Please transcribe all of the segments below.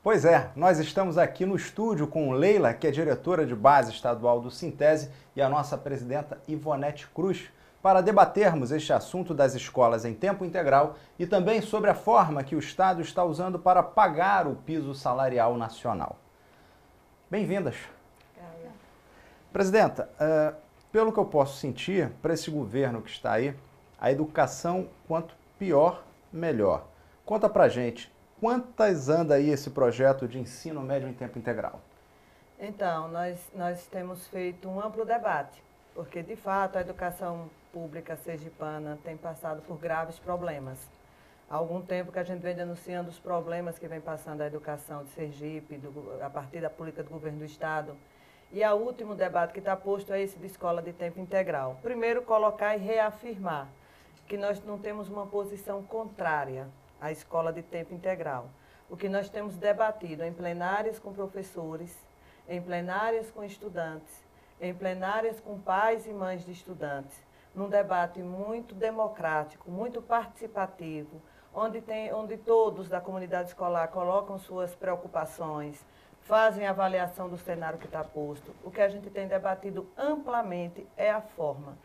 Pois é, nós estamos aqui no estúdio com Leila, que é diretora de base estadual do Sintese, e a nossa presidenta Ivonete Cruz, para debatermos este assunto das escolas em tempo integral e também sobre a forma que o Estado está usando para pagar o piso salarial nacional. Bem-vindas. Presidenta, pelo que eu posso sentir, para esse governo que está aí, a educação, quanto pior, melhor. Conta pra gente, quantas anda aí esse projeto de ensino médio em tempo integral? Então, nós temos feito um amplo debate, porque, de fato, a educação pública sergipana tem passado por graves problemas. Há algum tempo que a gente vem denunciando os problemas que vem passando a educação de Sergipe, a partir da política do governo do Estado. E o último debate que está posto é esse de escola de tempo integral. Primeiro, colocar e reafirmar que nós não temos uma posição contrária à escola de tempo integral. O que nós temos debatido em plenárias com professores, em plenárias com estudantes, em plenárias com pais e mães de estudantes, num debate muito democrático, muito participativo, onde todos da comunidade escolar colocam suas preocupações, fazem avaliação do cenário que está posto. O que a gente tem debatido amplamente é a forma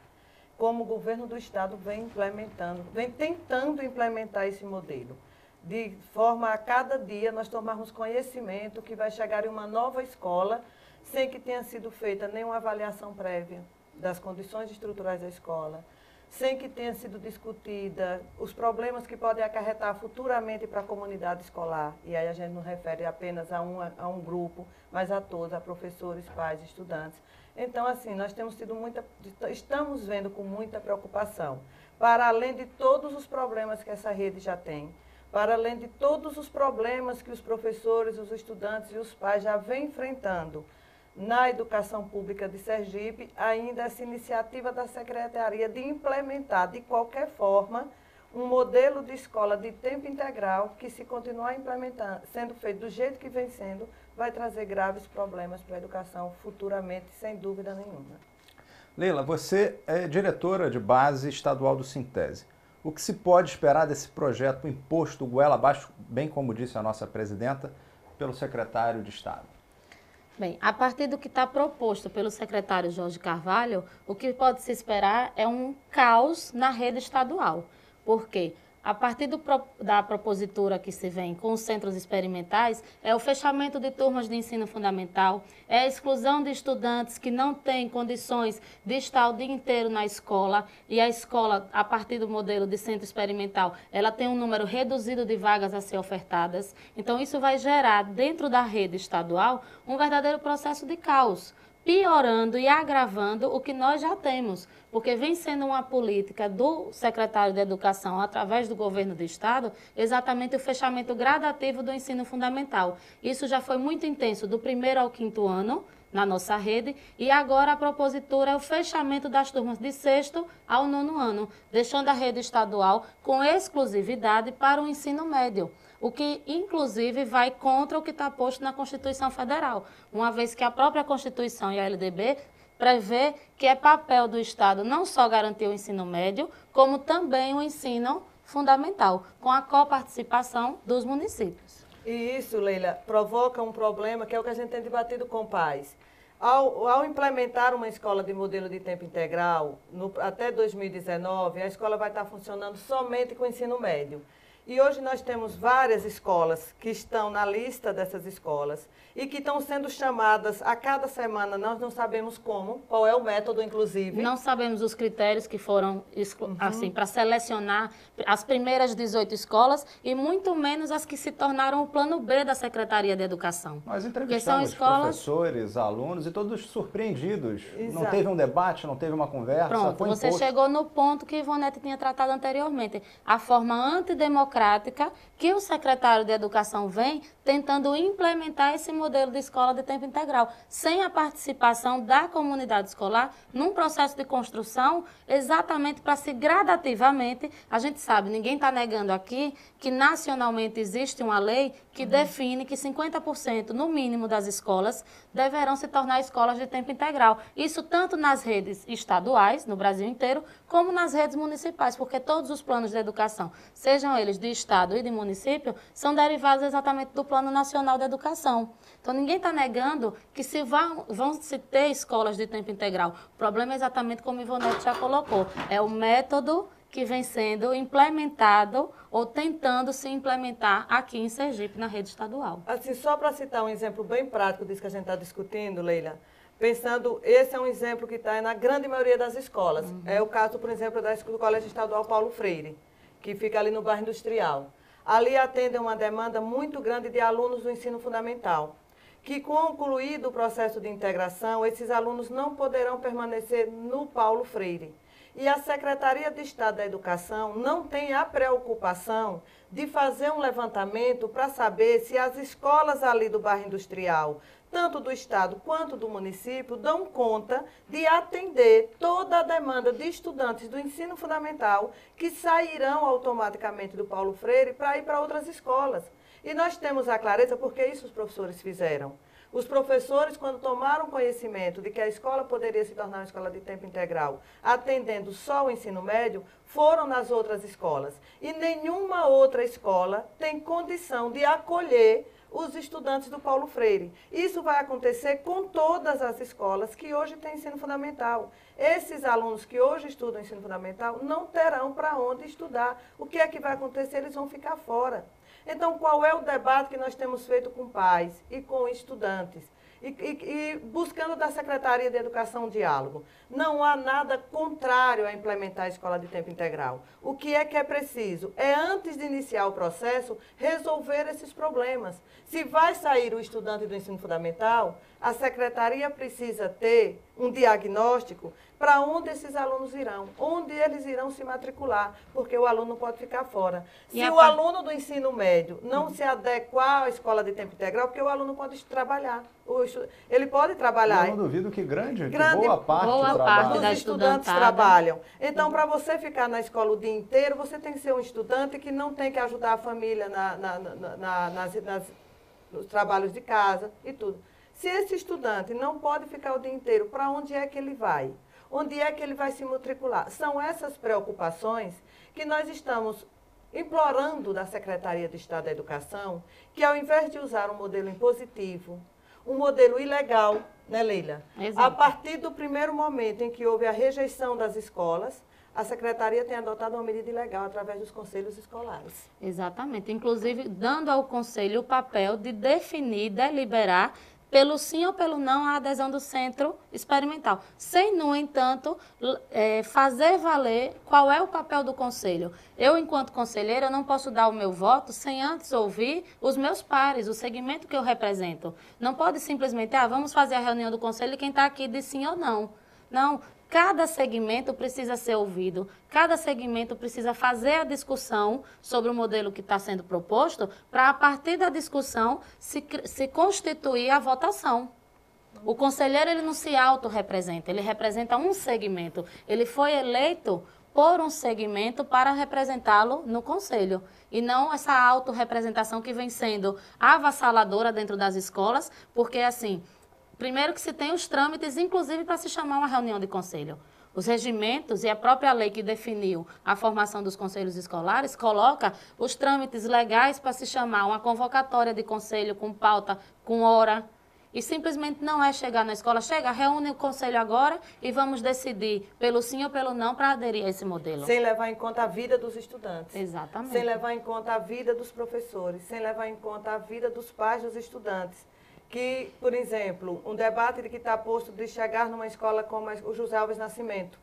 como o governo do Estado vem implementando, vem tentando implementar esse modelo. De forma a cada dia nós tomarmos conhecimento que vai chegar em uma nova escola sem que tenha sido feita nenhuma avaliação prévia das condições estruturais da escola, sem que tenha sido discutida os problemas que podem acarretar futuramente para a comunidade escolar. E aí a gente não refere apenas a um grupo, mas a todos, a professores, pais, estudantes. Então, assim, nós estamos vendo com muita preocupação, para além de todos os problemas que essa rede já tem, para além de todos os problemas que os professores, os estudantes e os pais já vêm enfrentando na educação pública de Sergipe, ainda essa iniciativa da Secretaria de implementar, de qualquer forma, um modelo de escola de tempo integral que, se continuar implementando, sendo feito do jeito que vem sendo, vai trazer graves problemas para a educação futuramente, sem dúvida nenhuma. Leila, você é diretora de base estadual do Sintese. O que se pode esperar desse projeto imposto goela abaixo, bem como disse a nossa presidenta, pelo secretário de Estado? Bem, a partir do que está proposto pelo secretário Jorge Carvalho, o que pode se esperar é um caos na rede estadual. Por quê? A partir da propositura que se vem com os centros experimentais, é o fechamento de turmas de ensino fundamental, é a exclusão de estudantes que não têm condições de estar o dia inteiro na escola, e a escola, a partir do modelo de centro experimental, ela tem um número reduzido de vagas a ser ofertadas. Então, isso vai gerar, dentro da rede estadual, um verdadeiro processo de caos, piorando e agravando o que nós já temos, porque vem sendo uma política do secretário de Educação, através do governo do Estado, exatamente o fechamento gradativo do ensino fundamental. Isso já foi muito intenso, do 1º ao 5º ano, na nossa rede, e agora a propositura é o fechamento das turmas de 6º ao 9º ano, deixando a rede estadual com exclusividade para o ensino médio, o que, inclusive, vai contra o que está posto na Constituição Federal, uma vez que a própria Constituição e a LDB prevê que é papel do Estado não só garantir o ensino médio, como também o ensino fundamental, com a coparticipação dos municípios. E isso, Leila, provoca um problema que é o que a gente tem debatido com pais. Ao implementar uma escola de modelo de tempo integral, até 2019, a escola vai estar funcionando somente com o ensino médio. E hoje nós temos várias escolas que estão na lista dessas escolas e que estão sendo chamadas a cada semana, nós não sabemos como, qual é o método, inclusive. Não sabemos os critérios que foram assim, para selecionar as primeiras 18 escolas e muito menos as que se tornaram o plano B da Secretaria de Educação. Nós entrevistamos professores, alunos e todos surpreendidos. Exato. Não teve um debate, não teve uma conversa. Pronto, você chegou no ponto que Ivonete tinha tratado anteriormente. A forma antidemocrática que o secretário de Educação vem tentando implementar esse modelo de escola de tempo integral, sem a participação da comunidade escolar num processo de construção, exatamente para se gradativamente, a gente sabe, ninguém está negando aqui que nacionalmente existe uma lei que define que 50% no mínimo das escolas deverão se tornar escolas de tempo integral. Isso tanto nas redes estaduais, no Brasil inteiro, como nas redes municipais, porque todos os planos de educação, sejam eles de estado e de município, são derivados exatamente do Plano Nacional de Educação. Então, ninguém está negando que vão se ter escolas de tempo integral. O problema é exatamente como o Ivonete já colocou, é o método que vem sendo implementado ou tentando se implementar aqui em Sergipe, na rede estadual. Assim, só para citar um exemplo bem prático disso que a gente está discutindo, Leila, pensando, esse é um exemplo que está na grande maioria das escolas. É o caso, por exemplo, do Colégio Estadual Paulo Freire, que fica ali no bairro Industrial. Ali atende uma demanda muito grande de alunos do ensino fundamental, que concluído o processo de integração, esses alunos não poderão permanecer no Paulo Freire. E a Secretaria de Estado da Educação não tem a preocupação de fazer um levantamento para saber se as escolas ali do bairro Industrial, tanto do Estado quanto do município, dão conta de atender toda a demanda de estudantes do ensino fundamental que sairão automaticamente do Paulo Freire para ir para outras escolas. E nós temos a clareza porque isso os professores fizeram. Os professores, quando tomaram conhecimento de que a escola poderia se tornar uma escola de tempo integral, atendendo só o ensino médio, foram nas outras escolas. E nenhuma outra escola tem condição de acolher os estudantes do Paulo Freire. Isso vai acontecer com todas as escolas que hoje têm ensino fundamental. Esses alunos que hoje estudam ensino fundamental não terão para onde estudar. O que é que vai acontecer? Eles vão ficar fora. Então, qual é o debate que nós temos feito com pais e com estudantes? E buscando da Secretaria de Educação um diálogo. Não há nada contrário a implementar a escola de tempo integral. O que é preciso? É, antes de iniciar o processo, resolver esses problemas. Se vai sair o estudante do ensino fundamental, a Secretaria precisa ter um diagnóstico para onde esses alunos irão, onde eles irão se matricular, porque o aluno pode ficar fora. Se o aluno do ensino médio não se adequar à escola de tempo integral, porque o aluno pode trabalhar. Ele pode trabalhar. Eu não duvido que boa parte dos estudantes trabalham. Então, para você ficar na escola o dia inteiro, você tem que ser um estudante que não tem que ajudar a família nos trabalhos de casa e tudo. Se esse estudante não pode ficar o dia inteiro, para onde é que ele vai? Onde é que ele vai se matricular? São essas preocupações que nós estamos implorando da Secretaria de Estado da Educação, que ao invés de usar um modelo impositivo, um modelo ilegal, né, Leila? Exato. A partir do primeiro momento em que houve a rejeição das escolas, a Secretaria tem adotado uma medida ilegal através dos conselhos escolares. Exatamente. Inclusive, dando ao Conselho o papel de definir, deliberar pelo sim ou pelo não a adesão do centro experimental, sem, no entanto, fazer valer qual é o papel do conselho. Eu, enquanto conselheira, eu não posso dar o meu voto sem antes ouvir os meus pares, o segmento que eu represento. Não pode simplesmente, vamos fazer a reunião do conselho e quem está aqui diz sim ou não. Não. Cada segmento precisa ser ouvido, cada segmento precisa fazer a discussão sobre o modelo que está sendo proposto, para, a partir da discussão, se constituir a votação. O conselheiro ele não se autorrepresenta, ele representa um segmento. Ele foi eleito por um segmento para representá-lo no conselho. E não essa autorrepresentação que vem sendo avassaladora dentro das escolas, porque, assim, primeiro que se tem os trâmites, inclusive para se chamar uma reunião de conselho. Os regimentos e a própria lei que definiu a formação dos conselhos escolares coloca os trâmites legais para se chamar uma convocatória de conselho com pauta, com hora. E simplesmente não é chegar na escola, reúne o conselho agora e vamos decidir pelo sim ou pelo não para aderir a esse modelo. Sem levar em conta a vida dos estudantes. Exatamente. Sem levar em conta a vida dos professores, sem levar em conta a vida dos pais dos estudantes. Que, por exemplo, um debate que está posto de chegar numa escola como o José Alves Nascimento,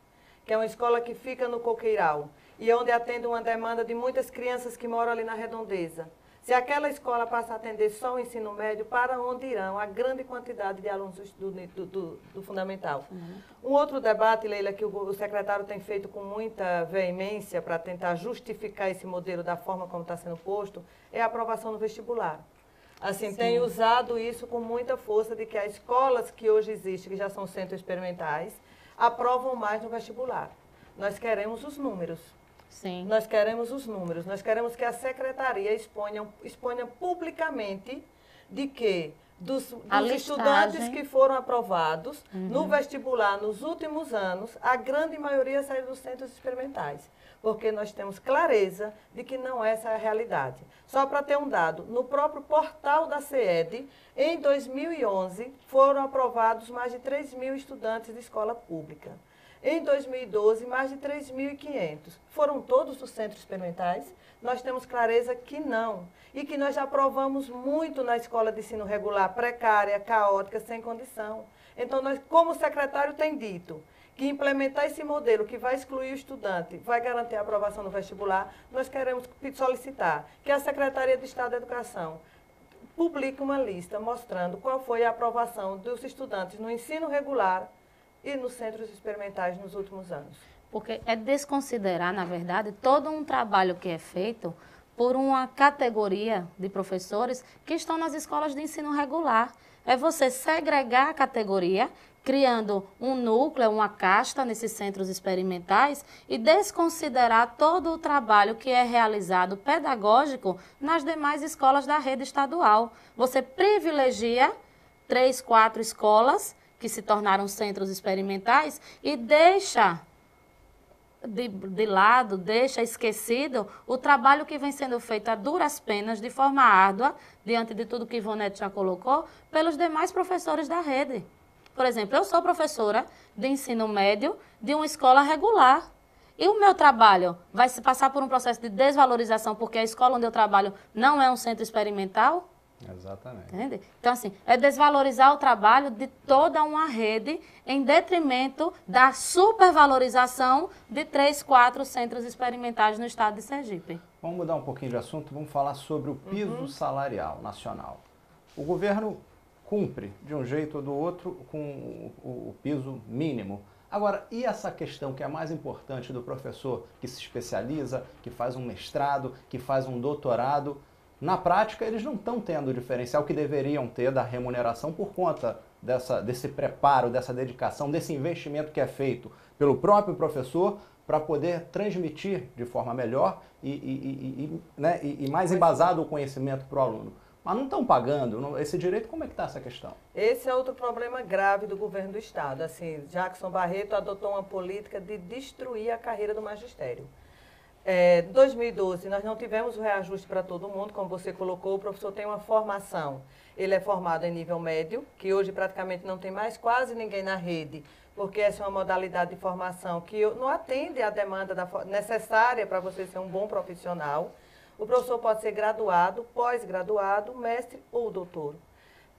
que é uma escola que fica no Coqueiral, e onde atende uma demanda de muitas crianças que moram ali na Redondeza. Se aquela escola passa a atender só o ensino médio, para onde irão a grande quantidade de alunos do fundamental? Um outro debate, Leila, que o secretário tem feito com muita veemência para tentar justificar esse modelo da forma como está sendo posto, é a aprovação no vestibular. Assim, sim, tem usado isso com muita força de que as escolas que hoje existem, que já são centros experimentais, aprovam mais no vestibular. Nós queremos os números. Sim. Nós queremos os números, nós queremos que a secretaria exponha publicamente de que dos estudantes que foram aprovados no vestibular nos últimos anos, a grande maioria saiu dos centros experimentais. Porque nós temos clareza de que não essa é a realidade. Só para ter um dado, no próprio portal da CED, em 2011, foram aprovados mais de 3.000 estudantes de escola pública. Em 2012, mais de 3.500. Foram todos dos centros experimentais? Nós temos clareza que não. E que nós já aprovamos muito na escola de ensino regular, precária, caótica, sem condição. Então, nós, como o secretário tem dito, que implementar esse modelo que vai excluir o estudante, vai garantir a aprovação no vestibular, nós queremos solicitar que a Secretaria de Estado da Educação publique uma lista mostrando qual foi a aprovação dos estudantes no ensino regular e nos centros experimentais nos últimos anos. Porque é desconsiderar, na verdade, todo um trabalho que é feito por uma categoria de professores que estão nas escolas de ensino regular. É você segregar a categoria, criando um núcleo, uma casta nesses centros experimentais e desconsiderar todo o trabalho que é realizado pedagógico nas demais escolas da rede estadual. Você privilegia 3, 4 escolas que se tornaram centros experimentais e deixa de lado, deixa esquecido o trabalho que vem sendo feito a duras penas, de forma árdua, diante de tudo que Ivonete já colocou, pelos demais professores da rede. Por exemplo, eu sou professora de ensino médio de uma escola regular. E o meu trabalho vai se passar por um processo de desvalorização porque a escola onde eu trabalho não é um centro experimental? Exatamente. Entende? Então, assim, é desvalorizar o trabalho de toda uma rede em detrimento da supervalorização de 3, 4 centros experimentais no estado de Sergipe. Vamos mudar um pouquinho de assunto, vamos falar sobre o piso salarial nacional. O governo cumpre, de um jeito ou do outro, com o piso mínimo. Agora, e essa questão que é a mais importante do professor que se especializa, que faz um mestrado, que faz um doutorado? Na prática, eles não estão tendo o diferencial que deveriam ter da remuneração por conta desse preparo, dessa dedicação, desse investimento que é feito pelo próprio professor para poder transmitir de forma melhor e mais embasado o conhecimento para o aluno. Mas não estão pagando esse direito, como é que está essa questão? Esse é outro problema grave do governo do Estado. Assim, Jackson Barreto adotou uma política de destruir a carreira do magistério. Em 2012, nós não tivemos o reajuste para todo mundo, como você colocou, o professor tem uma formação. Ele é formado em nível médio, que hoje praticamente não tem mais quase ninguém na rede, porque essa é uma modalidade de formação que não atende à demanda necessária para você ser um bom profissional. O professor pode ser graduado, pós-graduado, mestre ou doutor.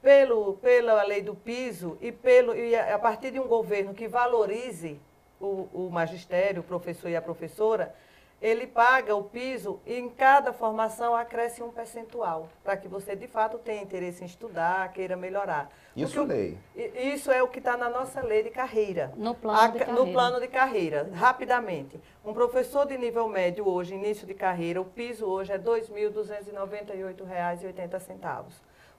Pela lei do piso e a partir de um governo que valorize o magistério, o professor e a professora, ele paga o piso e em cada formação acresce um percentual, para que você, de fato, tenha interesse em estudar, queira melhorar. Isso é lei. Isso é o que está na nossa lei de carreira. No plano de carreira. No plano de carreira, rapidamente. Um professor de nível médio hoje, início de carreira, o piso hoje é R$ 2.298,80.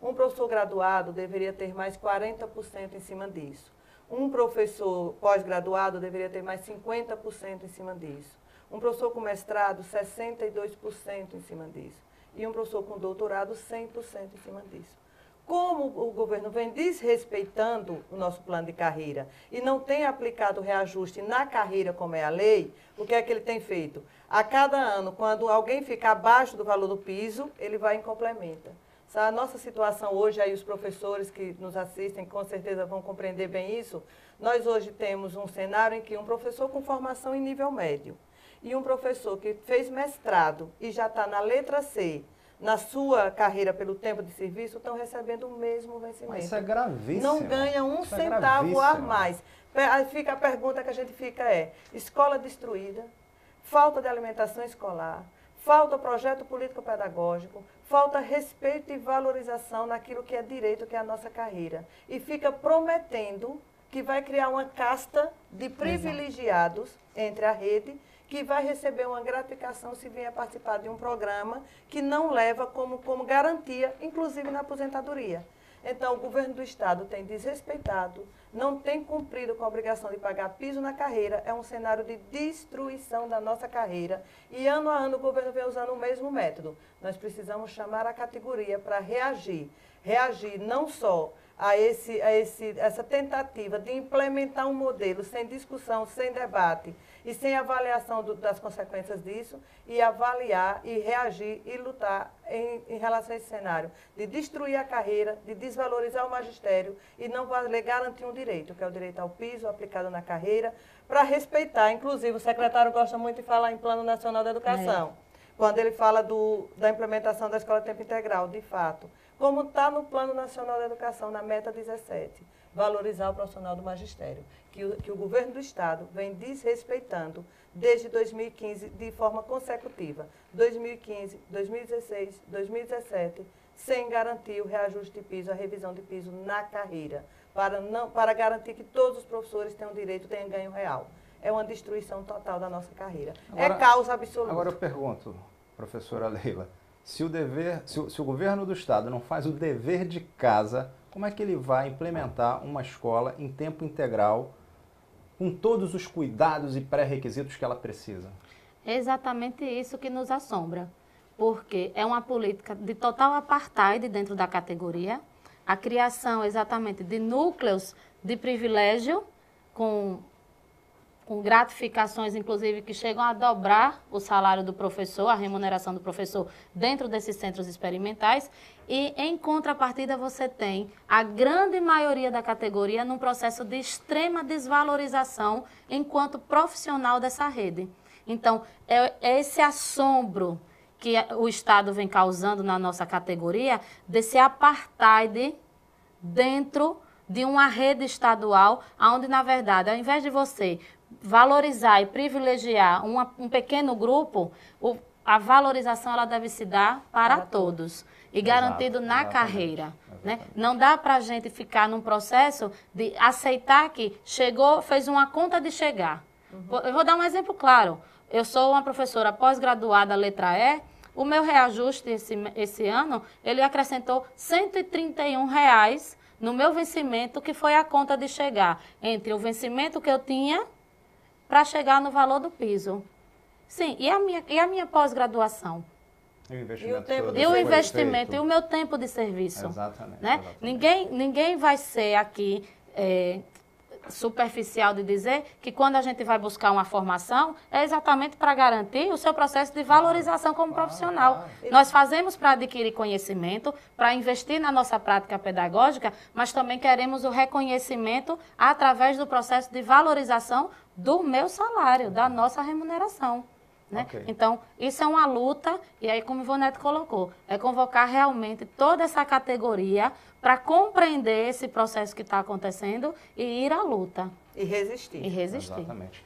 Um professor graduado deveria ter mais 40% em cima disso. Um professor pós-graduado deveria ter mais 50% em cima disso. Um professor com mestrado, 62% em cima disso. E um professor com doutorado, 100% em cima disso. Como o governo vem desrespeitando o nosso plano de carreira e não tem aplicado o reajuste na carreira, como é a lei, o que é que ele tem feito? A cada ano, quando alguém fica abaixo do valor do piso, ele vai e complementa. A nossa situação hoje, aí os professores que nos assistem com certeza vão compreender bem isso, nós hoje temos um cenário em que um professor com formação em nível médio, e um professor que fez mestrado e já está na letra C, na sua carreira pelo tempo de serviço, estão recebendo o mesmo vencimento. Mas isso é gravíssimo. Não ganha um centavo a mais. Aí fica a pergunta que a gente fica escola destruída, falta de alimentação escolar, falta projeto político-pedagógico, falta respeito e valorização naquilo que é direito, que é a nossa carreira. E fica prometendo que vai criar uma casta de privilegiados entre a rede, que vai receber uma gratificação se vier participar de um programa que não leva como garantia, inclusive na aposentadoria. Então, o governo do Estado tem desrespeitado, não tem cumprido com a obrigação de pagar piso na carreira, é um cenário de destruição da nossa carreira e ano a ano o governo vem usando o mesmo método. Nós precisamos chamar a categoria para reagir não só a essa tentativa de implementar um modelo sem discussão, sem debate e sem avaliação das consequências disso, e avaliar e reagir e lutar em relação a esse cenário de destruir a carreira, de desvalorizar o magistério e não valer garantir um direito, que é o direito ao piso aplicado na carreira, para respeitar. Inclusive, o secretário gosta muito de falar em Plano Nacional da Educação, quando ele fala da implementação da escola de tempo integral, de fato. Como está no Plano Nacional da Educação, na meta 17, valorizar o profissional do magistério, que o governo do Estado vem desrespeitando desde 2015 de forma consecutiva. 2015, 2016, 2017, sem garantir o reajuste de piso, a revisão de piso na carreira, para garantir que todos os professores tenham direito, tenham ganho real. É uma destruição total da nossa carreira. Agora, é causa absoluta. Agora eu pergunto, professora Leila, se o governo do Estado não faz o dever de casa, como é que ele vai implementar uma escola em tempo integral com todos os cuidados e pré-requisitos que ela precisa? É exatamente isso que nos assombra, porque é uma política de total apartheid dentro da categoria, a criação exatamente de núcleos de privilégio com gratificações, inclusive, que chegam a dobrar o salário do professor, a remuneração do professor dentro desses centros experimentais. E, em contrapartida, você tem a grande maioria da categoria num processo de extrema desvalorização enquanto profissional dessa rede. Então, é esse assombro que o Estado vem causando na nossa categoria, desse apartheid dentro de uma rede estadual, onde, na verdade, ao invés de você valorizar e privilegiar um pequeno grupo, a valorização ela deve se dar para todos e garantido na carreira. Né? Não dá para a gente ficar num processo de aceitar que chegou, fez uma conta de chegar. Eu vou dar um exemplo claro. Eu sou uma professora pós-graduada letra E, o meu reajuste esse ano, ele acrescentou R$ 131 no meu vencimento, que foi a conta de chegar entre o vencimento que eu tinha para chegar no valor do piso. Sim, e a minha pós-graduação? E o investimento, e o meu tempo de serviço. Exatamente. Né? Exatamente. Ninguém vai ser aqui superficial de dizer que quando a gente vai buscar uma formação, é exatamente para garantir o seu processo de valorização como profissional. Nós fazemos para adquirir conhecimento, para investir na nossa prática pedagógica, mas também queremos o reconhecimento através do processo de valorização do meu salário, da nossa remuneração. Né? Então, isso é uma luta, e aí, como o Ivonete colocou, é convocar realmente toda essa categoria para compreender esse processo que está acontecendo e ir à luta. E resistir. Exatamente.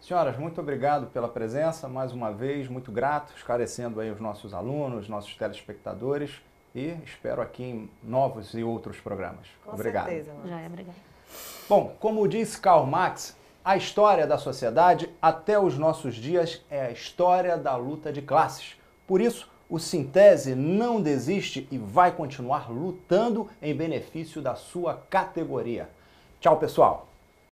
Senhoras, muito obrigado pela presença, mais uma vez, muito grato, esclarecendo aí os nossos alunos, nossos telespectadores, e espero aqui em novos e outros programas. Obrigado. Com certeza. Já é, obrigado. Bom, como diz Karl Marx, a história da sociedade, até os nossos dias, é a história da luta de classes. Por isso, o Sintese não desiste e vai continuar lutando em benefício da sua categoria. Tchau, pessoal!